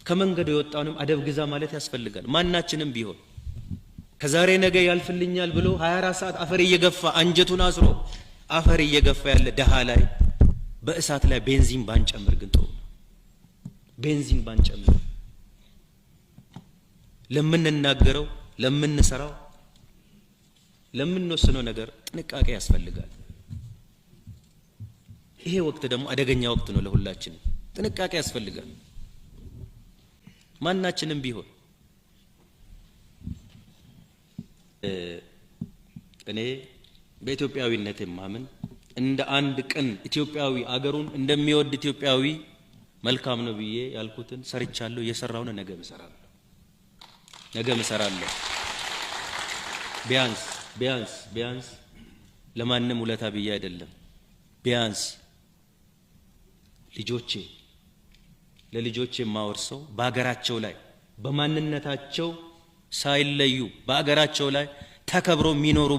ከመንገዱ የወጣውንም አደብ ግዛ ማለት ያስፈልጋል። ማናችንም ቢሆን ከዛሬ ነገ ያልፍልኛል ብሎ 24 ሰዓት አፈር እየገፋ አንጀቱን አስሮ አፈር እየገፋ ያለ ደሃ ላይ በእሳት ላይ ቤንዚን ባንጨምር ግን ጥሩ ነው። ቤንዚን ባንጨምር ለምንናገረው፣ ለምንሰራው፣ ለምንወስነው ነገር ጥንቃቄ ያስፈልጋል። ይሄ ወቅት ደግሞ አደገኛ ወቅት ነው። ለሁላችንም ጥንቃቄ ያስፈልጋል። ማናችንም ቢሆን እኔ በኢትዮጵያዊነት የማምን እንደ አንድ ቅን ኢትዮጵያዊ አገሩን እንደሚወድ ኢትዮጵያዊ መልካም ነው ብዬ ያልኩትን ሰርቻለሁ፣ እየሰራሁ ነው። ነገ እሰራለሁ። ቢያንስ ለማንም ውለታ ብዬ አይደለም። ቢያንስ ለልጆቼ የማወርሰው በአገራቸው ላይ በማንነታቸው ሳይለዩ በአገራቸው ላይ ተከብሮ የሚኖሩ